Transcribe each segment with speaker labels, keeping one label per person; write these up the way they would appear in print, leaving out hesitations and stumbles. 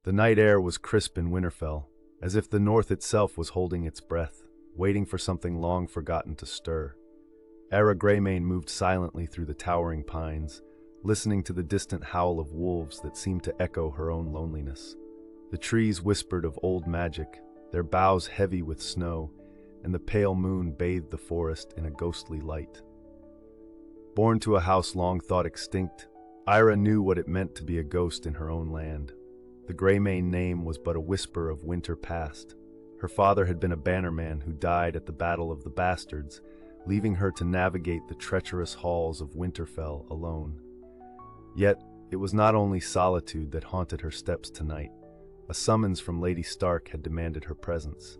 Speaker 1: The night air was crisp in Winterfell, as if the north itself was holding its breath, waiting for something long forgotten to stir. Eira Greymane moved silently through the towering pines, listening to the distant howl of wolves that seemed to echo her own loneliness. The trees whispered of old magic, their boughs heavy with snow, and the pale moon bathed the forest in a ghostly light. Born to a house long thought extinct, Eira knew what it meant to be a ghost in her own land. The Greymane name was but a whisper of winter past. Her father had been a bannerman who died at the Battle of the Bastards, leaving her to navigate the treacherous halls of Winterfell alone. Yet, it was not only solitude that haunted her steps tonight. A summons from Lady Stark had demanded her presence.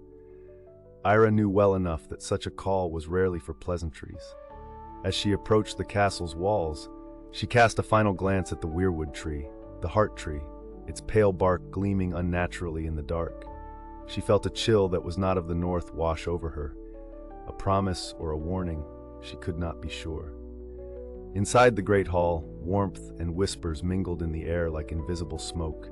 Speaker 1: Eira knew well enough that such a call was rarely for pleasantries. As she approached the castle's walls, she cast a final glance at the weirwood tree, the heart tree, its pale bark gleaming unnaturally in the dark. She felt a chill that was not of the north wash over her, a promise or a warning, she could not be sure. Inside the great hall, warmth and whispers mingled in the air like invisible smoke.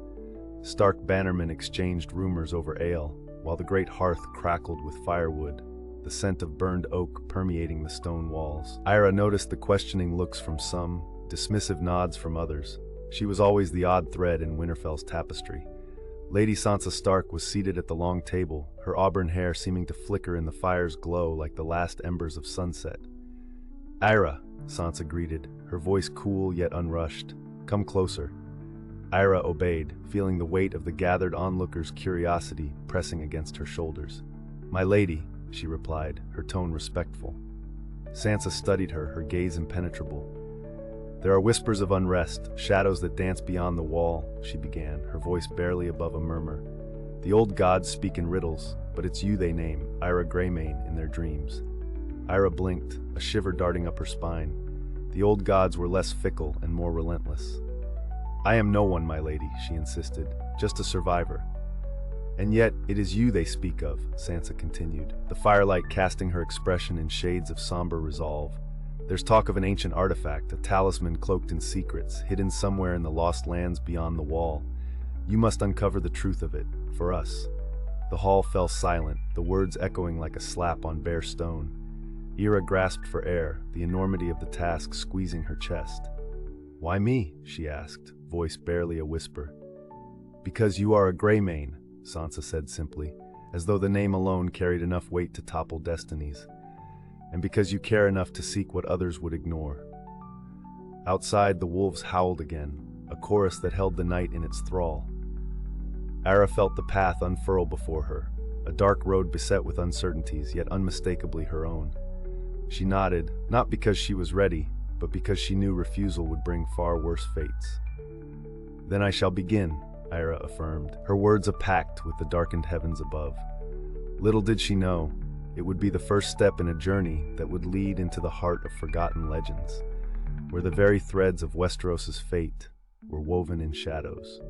Speaker 1: Stark bannermen exchanged rumors over ale, while the great hearth crackled with firewood, the scent of burned oak permeating the stone walls. Eira noticed the questioning looks from some, dismissive nods from others. She was always the odd thread in Winterfell's tapestry. Lady Sansa Stark was seated at the long table, her auburn hair seeming to flicker in the fire's glow like the last embers of sunset. "Eira," Sansa greeted, her voice cool yet unrushed. "Come closer." Eira obeyed, feeling the weight of the gathered onlookers' curiosity pressing against her shoulders. "My lady," she replied, her tone respectful. Sansa studied her, her gaze impenetrable. "There are whispers of unrest, shadows that dance beyond the wall," she began, her voice barely above a murmur. "The old gods speak in riddles, but it's you they name, Eira Greymane, in their dreams." Eira blinked, a shiver darting up her spine. The old gods were less fickle and more relentless. "I am no one, my lady," she insisted, "just a survivor." "And yet, it is you they speak of," Sansa continued, the firelight casting her expression in shades of somber resolve. "There's talk of an ancient artifact, a talisman cloaked in secrets, hidden somewhere in the lost lands beyond the wall. You must uncover the truth of it, for us." The hall fell silent, the words echoing like a slap on bare stone. Eira grasped for air, the enormity of the task squeezing her chest. "Why me?" she asked, voice barely a whisper. "Because you are a Greymane," Sansa said simply, as though the name alone carried enough weight to topple destinies. "And because you care enough to seek what others would ignore." Outside, the wolves howled again, a chorus that held the night in its thrall. Eira felt the path unfurl before her, a dark road beset with uncertainties, yet unmistakably her own. She nodded, not because she was ready, but because she knew refusal would bring far worse fates. "Then I shall begin," Eira affirmed, her words a pact with the darkened heavens above. Little did she know, it would be the first step in a journey that would lead into the heart of forgotten legends, where the very threads of Westeros's fate were woven in shadows.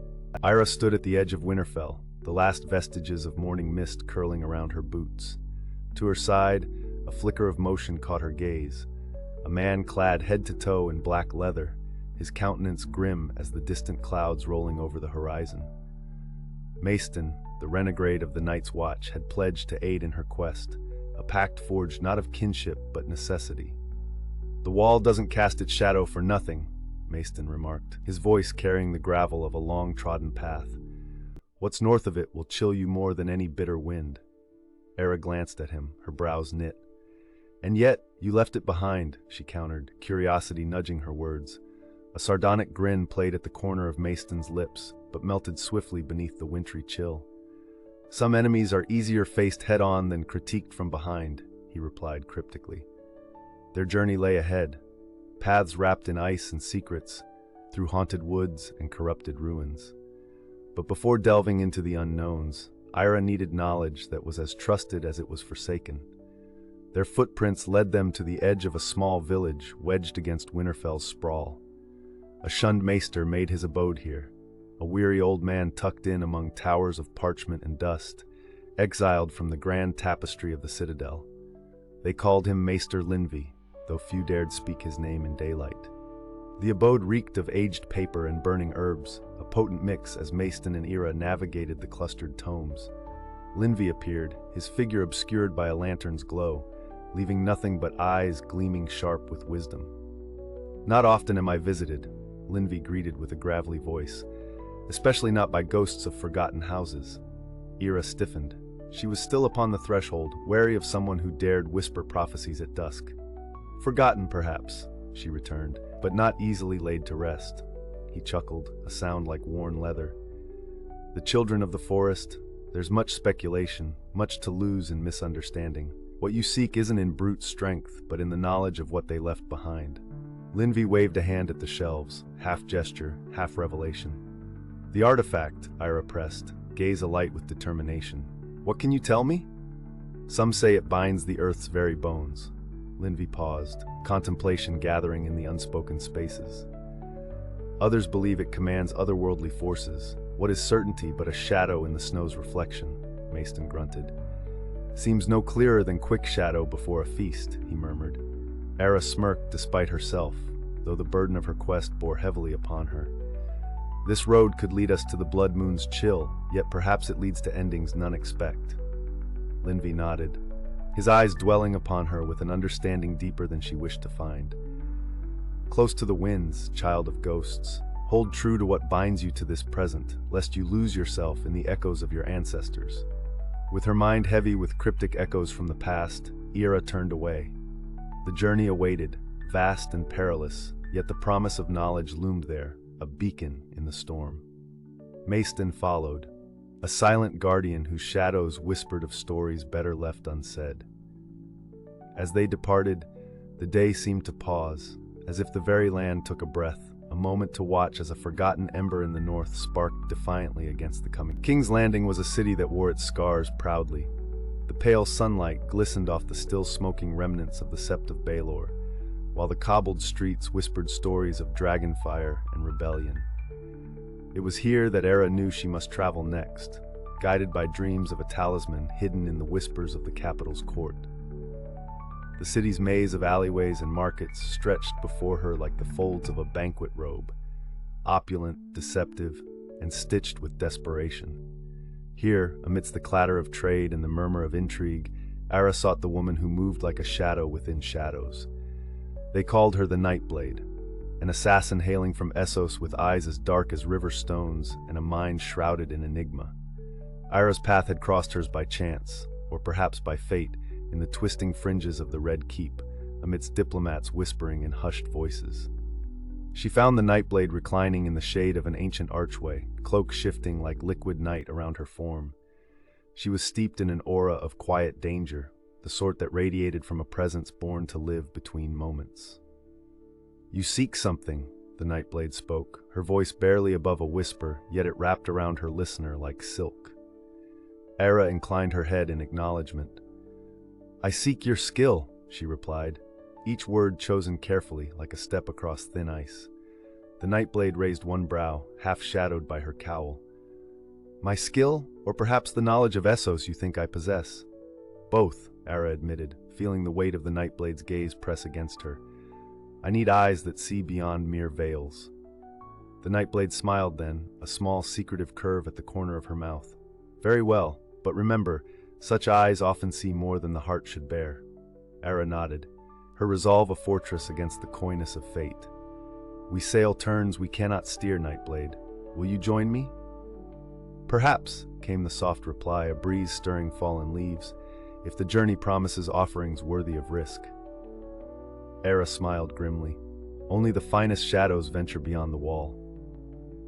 Speaker 1: Eira stood at the edge of Winterfell, the last vestiges of morning mist curling around her boots. To her side, a flicker of motion caught her gaze. A man clad head to toe in black leather, his countenance grim as the distant clouds rolling over the horizon. Maester, the renegade of the Night's Watch, had pledged to aid in her quest, a pact forged not of kinship but necessity. "The wall doesn't cast its shadow for nothing," Maester remarked, his voice carrying the gravel of a long-trodden path. "What's north of it will chill you more than any bitter wind." Eira glanced at him, her brows knit. "And yet, you left it behind," she countered, curiosity nudging her words. A sardonic grin played at the corner of Maester's lips, but melted swiftly beneath the wintry chill. "Some enemies are easier faced head-on than critiqued from behind," he replied cryptically. Their journey lay ahead, paths wrapped in ice and secrets, through haunted woods and corrupted ruins. But before delving into the unknowns, Eira needed knowledge that was as trusted as it was forsaken. Their footprints led them to the edge of a small village wedged against Winterfell's sprawl. A shunned maester made his abode here, a weary old man tucked in among towers of parchment and dust, exiled from the grand tapestry of the citadel. They called him Maester Linvi, though few dared speak his name in daylight. The abode reeked of aged paper and burning herbs, a potent mix as Maester and Eira navigated the clustered tomes. Linvi appeared, his figure obscured by a lantern's glow, leaving nothing but eyes gleaming sharp with wisdom. "Not often am I visited," Linvi greeted with a gravelly voice, "especially not by ghosts of forgotten houses." Eira stiffened. She was still upon the threshold, wary of someone who dared whisper prophecies at dusk. "Forgotten, perhaps," she returned, "but not easily laid to rest." He chuckled, a sound like worn leather. "The children of the forest, there's much speculation, much to lose in misunderstanding. What you seek isn't in brute strength, but in the knowledge of what they left behind." Linvi waved a hand at the shelves, half gesture, half revelation. "The artifact," Eira pressed, gaze alight with determination. "What can you tell me?" "Some say it binds the earth's very bones." Linvi paused, contemplation gathering in the unspoken spaces. "Others believe it commands otherworldly forces. What is certainty but a shadow in the snow's reflection?" Maester grunted. "Seems no clearer than quick shadow before a feast," he murmured. Eira smirked despite herself, though the burden of her quest bore heavily upon her. "This road could lead us to the blood moon's chill, yet perhaps it leads to endings none expect." Linvi nodded, his eyes dwelling upon her with an understanding deeper than she wished to find. "Close to the winds, child of ghosts. Hold true to what binds you to this present, lest you lose yourself in the echoes of your ancestors." With her mind heavy with cryptic echoes from the past, Eira turned away. The journey awaited, vast and perilous, yet the promise of knowledge loomed there, a beacon in the storm. Maester followed, a silent guardian whose shadows whispered of stories better left unsaid. As they departed, the day seemed to pause, as if the very land took a breath, a moment to watch as a forgotten ember in the north sparked defiantly against the coming. King's Landing was a city that wore its scars proudly. The pale sunlight glistened off the still smoking remnants of the Sept of Baelor, while the cobbled streets whispered stories of dragonfire and rebellion. It was here that Eira knew she must travel next, guided by dreams of a talisman hidden in the whispers of the capital's court. The city's maze of alleyways and markets stretched before her like the folds of a banquet robe, opulent, deceptive, and stitched with desperation. Here, amidst the clatter of trade and the murmur of intrigue, Eira sought the woman who moved like a shadow within shadows. They called her the Nightblade, an assassin hailing from Essos with eyes as dark as river stones and a mind shrouded in enigma. Eira's path had crossed hers by chance, or perhaps by fate, in the twisting fringes of the Red Keep, amidst diplomats whispering in hushed voices. She found the Nightblade reclining in the shade of an ancient archway, cloak shifting like liquid night around her form. She was steeped in an aura of quiet danger, the sort that radiated from a presence born to live between moments. "You seek something," the Nightblade spoke, her voice barely above a whisper, yet it wrapped around her listener like silk. Eira inclined her head in acknowledgement. "I seek your skill," she replied, each word chosen carefully like a step across thin ice. The Nightblade raised one brow, half shadowed by her cowl. "My skill, or perhaps the knowledge of Essos you think I possess?" "Both," Eira admitted, feeling the weight of the Nightblade's gaze press against her. "I need eyes that see beyond mere veils." The Nightblade smiled then, a small secretive curve at the corner of her mouth. "Very well, but remember, such eyes often see more than the heart should bear." Eira nodded, her resolve a fortress against the coyness of fate. "We sail turns we cannot steer, Nightblade. Will you join me?" "Perhaps," came the soft reply, a breeze stirring fallen leaves, "if the journey promises offerings worthy of risk." Eira smiled grimly. Only the finest shadows venture beyond the wall.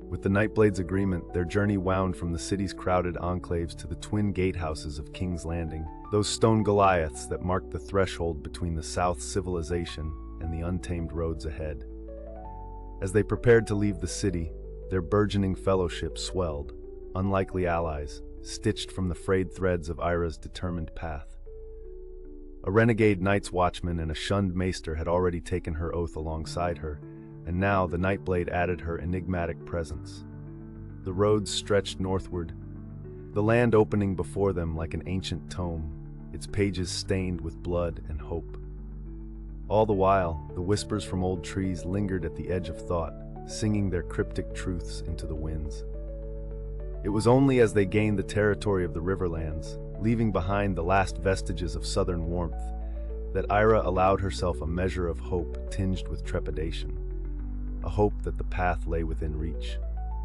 Speaker 1: With the Nightblade's agreement, their journey wound from the city's crowded enclaves to the twin gatehouses of King's Landing, those stone Goliaths that marked the threshold between the South's civilization and the untamed roads ahead. As they prepared to leave the city, their burgeoning fellowship swelled, unlikely allies, stitched from the frayed threads of Eira's determined path. A renegade Night's Watchman and a shunned maester had already taken her oath alongside her, and now the Nightblade added her enigmatic presence. The roads stretched northward, the land opening before them like an ancient tome, its pages stained with blood and hope. All the while, the whispers from old trees lingered at the edge of thought, singing their cryptic truths into the winds. It was only as they gained the territory of the Riverlands, leaving behind the last vestiges of southern warmth, that Eira allowed herself a measure of hope tinged with trepidation. A hope that the path lay within reach,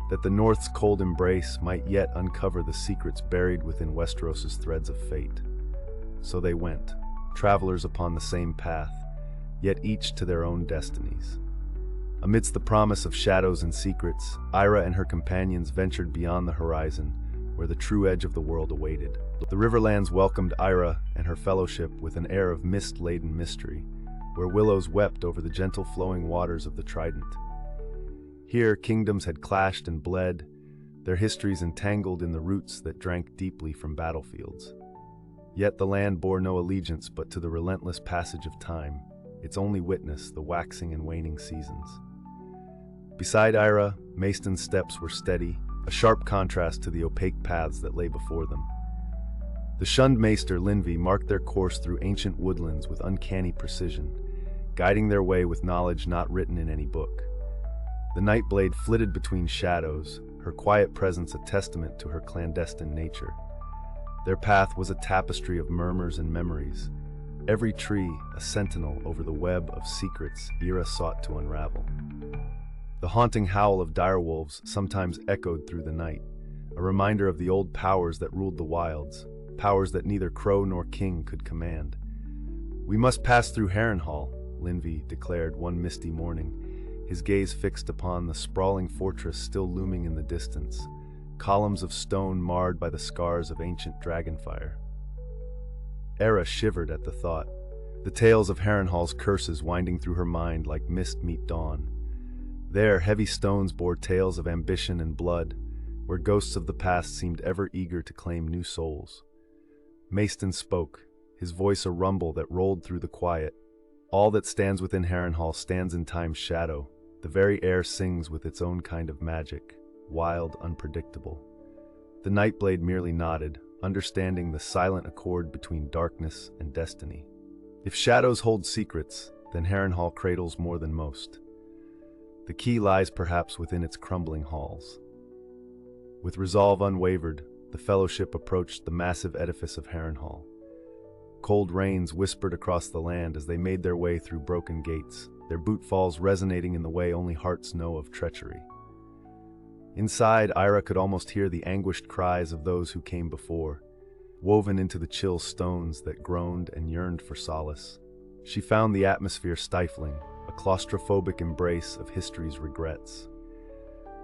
Speaker 1: that the North's cold embrace might yet uncover the secrets buried within Westeros's threads of fate. So they went, travelers upon the same path, yet each to their own destinies. Amidst the promise of shadows and secrets, Eira and her companions ventured beyond the horizon, where the true edge of the world awaited. The Riverlands welcomed Eira and her fellowship with an air of mist-laden mystery, where willows wept over the gentle flowing waters of the Trident. Here, kingdoms had clashed and bled, their histories entangled in the roots that drank deeply from battlefields. Yet the land bore no allegiance but to the relentless passage of time, its only witness the waxing and waning seasons. Beside Eira, Maeston's steps were steady, a sharp contrast to the opaque paths that lay before them. The shunned maester Linvi marked their course through ancient woodlands with uncanny precision, guiding their way with knowledge not written in any book. The Nightblade flitted between shadows, her quiet presence a testament to her clandestine nature. Their path was a tapestry of murmurs and memories, every tree a sentinel over the web of secrets Eira sought to unravel. The haunting howl of direwolves sometimes echoed through the night, a reminder of the old powers that ruled the wilds, powers that neither crow nor king could command. "We must pass through Harrenhal," Linvi declared one misty morning, his gaze fixed upon the sprawling fortress still looming in the distance, columns of stone marred by the scars of ancient dragonfire. Eira shivered at the thought, the tales of Harrenhal's curses winding through her mind like mist meet dawn. There, heavy stones bore tales of ambition and blood, where ghosts of the past seemed ever eager to claim new souls. Maeston spoke, his voice a rumble that rolled through the quiet. "All that stands within Harrenhal stands in time's shadow. The very air sings with its own kind of magic, wild, unpredictable." The Nightblade merely nodded, understanding the silent accord between darkness and destiny. If shadows hold secrets, then Harrenhal cradles more than most. The key lies perhaps within its crumbling halls. With resolve unwavered, the fellowship approached the massive edifice of Harrenhal. Cold rains whispered across the land as they made their way through broken gates, their bootfalls resonating in the way only hearts know of treachery. Inside, Eira could almost hear the anguished cries of those who came before, woven into the chill stones that groaned and yearned for solace. She found the atmosphere stifling, a claustrophobic embrace of history's regrets.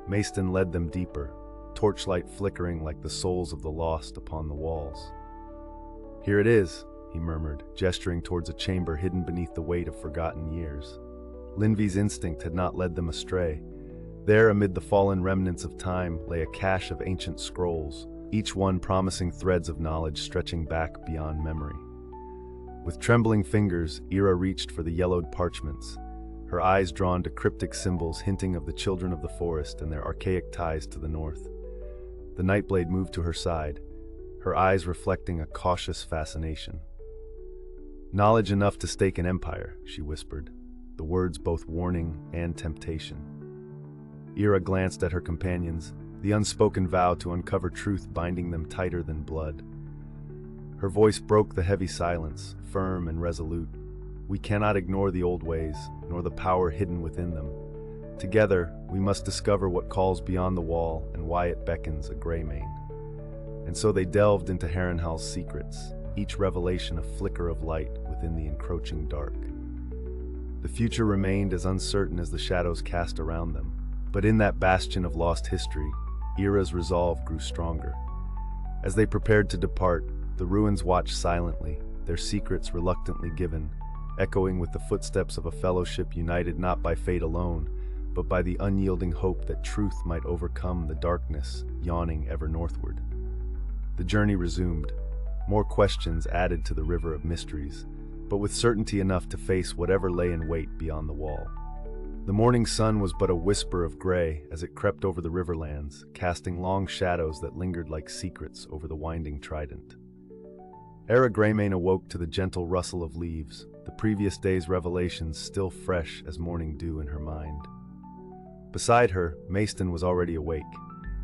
Speaker 1: Maeston led them deeper, torchlight flickering like the souls of the lost upon the walls. "Here it is," he murmured, gesturing towards a chamber hidden beneath the weight of forgotten years. Linvi's instinct had not led them astray. There, amid the fallen remnants of time, lay a cache of ancient scrolls, each one promising threads of knowledge stretching back beyond memory. With trembling fingers, Eira reached for the yellowed parchments, her eyes drawn to cryptic symbols hinting of the children of the forest and their archaic ties to the north. The Nightblade moved to her side, her eyes reflecting a cautious fascination. "Knowledge enough to stake an empire," she whispered, the words both warning and temptation. Eira glanced at her companions, the unspoken vow to uncover truth binding them tighter than blood. Her voice broke the heavy silence, firm and resolute. "We cannot ignore the old ways, nor the power hidden within them. Together, we must discover what calls beyond the wall and why it beckons a Greymane." And so they delved into Harrenhal's secrets, each revelation a flicker of light within the encroaching dark. The future remained as uncertain as the shadows cast around them, but in that bastion of lost history, Eira's resolve grew stronger. As they prepared to depart, the ruins watched silently, their secrets reluctantly given, echoing with the footsteps of a fellowship united not by fate alone, but by the unyielding hope that truth might overcome the darkness yawning ever northward. The journey resumed, more questions added to the river of mysteries, but with certainty enough to face whatever lay in wait beyond the wall. The morning sun was but a whisper of gray as it crept over the riverlands, casting long shadows that lingered like secrets over the winding Trident. Eira Greymane awoke to the gentle rustle of leaves, the previous day's revelations still fresh as morning dew in her mind. Beside her, Maester was already awake,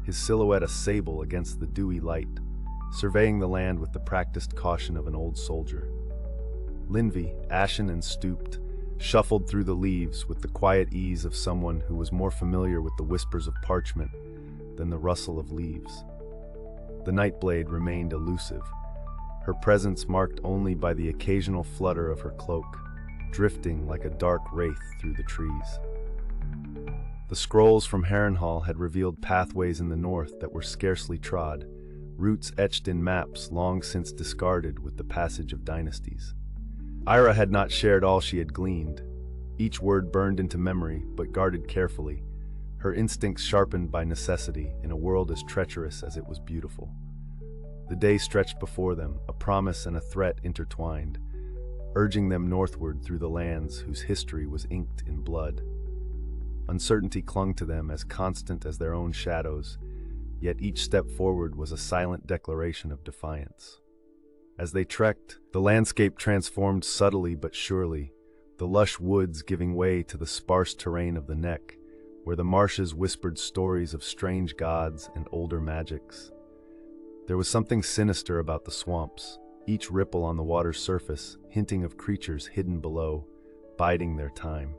Speaker 1: his silhouette a sable against the dewy light, surveying the land with the practiced caution of an old soldier. Linvi, ashen and stooped, shuffled through the leaves with the quiet ease of someone who was more familiar with the whispers of parchment than the rustle of leaves. The Nightblade remained elusive, her presence marked only by the occasional flutter of her cloak, drifting like a dark wraith through the trees. The scrolls from Harrenhal had revealed pathways in the north that were scarcely trod, routes etched in maps long since discarded with the passage of dynasties. Eira had not shared all she had gleaned, each word burned into memory but guarded carefully, her instincts sharpened by necessity in a world as treacherous as it was beautiful. The day stretched before them, a promise and a threat intertwined, urging them northward through the lands whose history was inked in blood. Uncertainty clung to them as constant as their own shadows, yet each step forward was a silent declaration of defiance. As they trekked, the landscape transformed subtly but surely, the lush woods giving way to the sparse terrain of the neck, where the marshes whispered stories of strange gods and older magics. There was something sinister about the swamps, each ripple on the water's surface hinting of creatures hidden below, biding their time.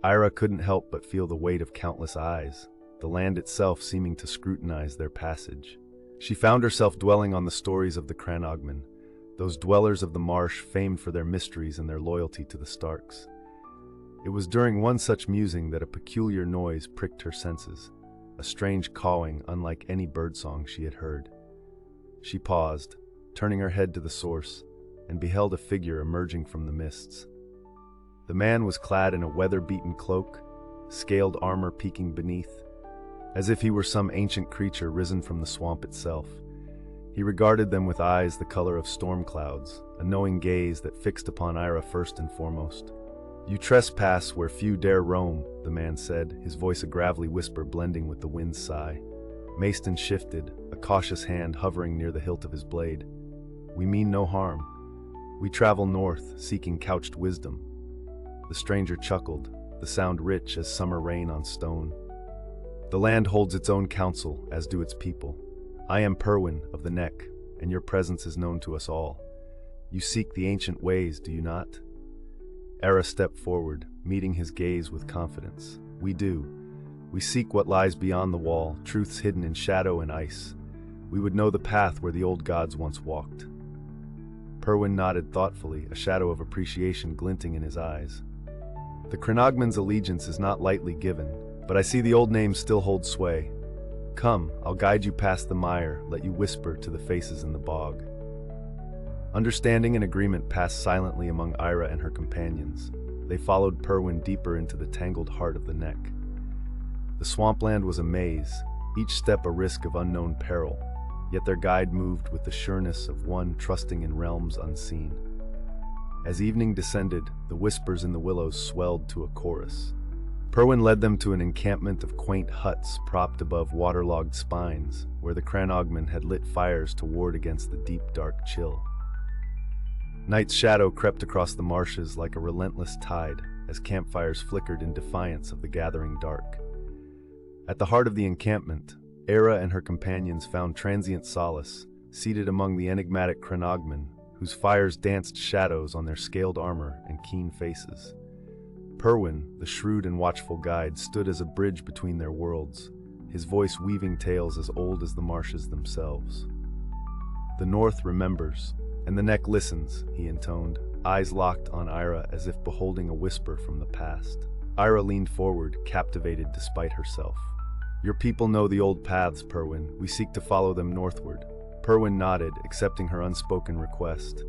Speaker 1: Eira couldn't help but feel the weight of countless eyes, the land itself seeming to scrutinize their passage. She found herself dwelling on the stories of the Crannogmen, those dwellers of the marsh famed for their mysteries and their loyalty to the Starks. It was during one such musing that a peculiar noise pricked her senses, a strange cawing unlike any birdsong she had heard. She paused, turning her head to the source, and beheld a figure emerging from the mists. The man was clad in a weather-beaten cloak, scaled armor peeking beneath, as if he were some ancient creature risen from the swamp itself. He regarded them with eyes the color of storm clouds, a knowing gaze that fixed upon Eira first and foremost. "You trespass where few dare roam," the man said, his voice a gravelly whisper blending with the wind's sigh. Maester shifted, a cautious hand hovering near the hilt of his blade. "We mean no harm. We travel north, seeking couched wisdom." The stranger chuckled, the sound rich as summer rain on stone. "The land holds its own counsel, as do its people. I am Perwyn of the Neck, and your presence is known to us all. You seek the ancient ways, do you not?" Eira stepped forward, meeting his gaze with confidence. "We do. We seek what lies beyond the wall, truths hidden in shadow and ice. We would know the path where the old gods once walked." Perwyn nodded thoughtfully, a shadow of appreciation glinting in his eyes. "The Crannogmen's allegiance is not lightly given, but I see the old names still hold sway. Come, I'll guide you past the mire, let you whisper to the faces in the bog." Understanding and agreement passed silently among Eira and her companions. They followed Perwyn deeper into the tangled heart of the Neck. The swampland was a maze, each step a risk of unknown peril, yet their guide moved with the sureness of one trusting in realms unseen. As evening descended, the whispers in the willows swelled to a chorus. Perwyn led them to an encampment of quaint huts propped above waterlogged spines, where the Crannogmen had lit fires to ward against the deep, dark chill. Night's shadow crept across the marshes like a relentless tide, as campfires flickered in defiance of the gathering dark. At the heart of the encampment, Eira and her companions found transient solace, seated among the enigmatic Crannogmen, whose fires danced shadows on their scaled armor and keen faces. Perwyn, the shrewd and watchful guide, stood as a bridge between their worlds, his voice weaving tales as old as the marshes themselves. "The North remembers, and the Neck listens," he intoned, eyes locked on Eira as if beholding a whisper from the past. Eira leaned forward, captivated despite herself. "Your people know the old paths, Perwyn. We seek to follow them northward." Perwyn nodded, accepting her unspoken request.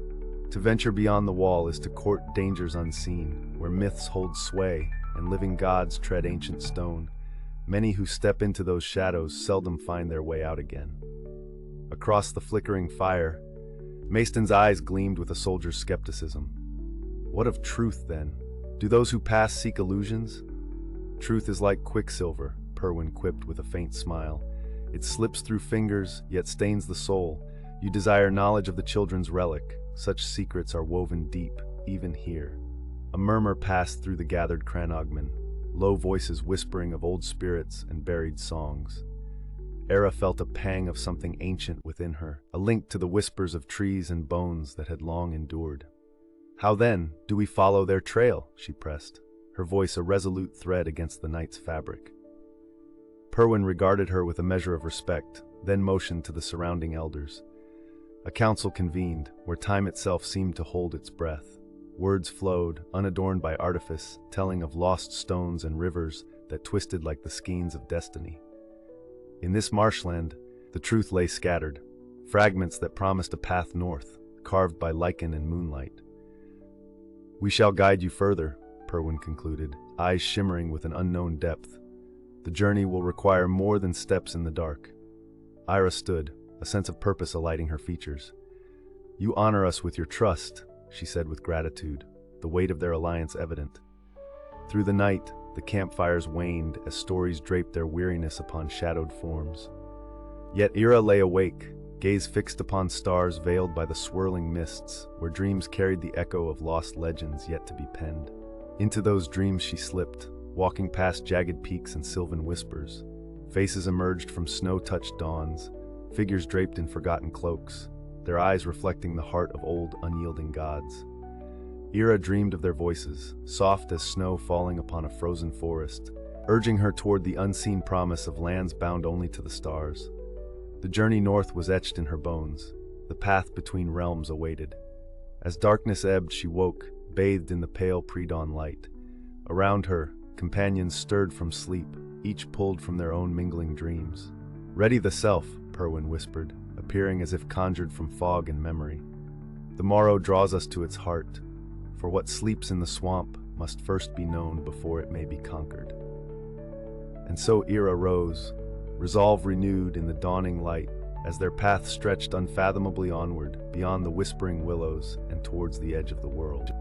Speaker 1: To venture beyond the wall is to court dangers unseen, where myths hold sway and living gods tread ancient stone. Many who step into those shadows seldom find their way out again. Across the flickering fire, Maester's eyes gleamed with a soldier's skepticism. "What of truth, then? Do those who pass seek illusions?" "Truth is like quicksilver," Perwyn quipped with a faint smile. "It slips through fingers, yet stains the soul. You desire knowledge of the children's relic. Such secrets are woven deep, even here." A murmur passed through the gathered Crannogmen. low voices whispering of old spirits and buried songs. Eira felt a pang of something ancient within her, a link to the whispers of trees and bones that had long endured. "How then do we follow their trail?" she pressed, her voice a resolute thread against the night's fabric. Perwyn regarded her with a measure of respect, then motioned to the surrounding elders. A council convened, where time itself seemed to hold its breath. Words flowed, unadorned by artifice, telling of lost stones and rivers that twisted like the skeins of destiny. In this marshland, the truth lay scattered, fragments that promised a path north, carved by lichen and moonlight. "We shall guide you further," Perwyn concluded, eyes shimmering with an unknown depth. "The journey will require more than steps in the dark." Eira stood, a sense of purpose alighting her features. "You honor us with your trust," she said with gratitude, the weight of their alliance evident. Through the night, the campfires waned as stories draped their weariness upon shadowed forms. Yet Eira lay awake, gaze fixed upon stars veiled by the swirling mists, where dreams carried the echo of lost legends yet to be penned. Into those dreams she slipped, walking past jagged peaks and sylvan whispers. Faces emerged from snow-touched dawns, figures draped in forgotten cloaks, their eyes reflecting the heart of old, unyielding gods. Eira dreamed of their voices, soft as snow falling upon a frozen forest, urging her toward the unseen promise of lands bound only to the stars. The journey north was etched in her bones. The path between realms awaited. As darkness ebbed, she woke, bathed in the pale pre-dawn light. Around her, companions stirred from sleep, each pulled from their own mingling dreams. "Ready the self," Perwyn whispered, appearing as if conjured from fog and memory. "The morrow draws us to its heart, for what sleeps in the swamp must first be known before it may be conquered." And so Eira rose, resolve renewed in the dawning light, as their path stretched unfathomably onward, beyond the whispering willows and towards the edge of the world.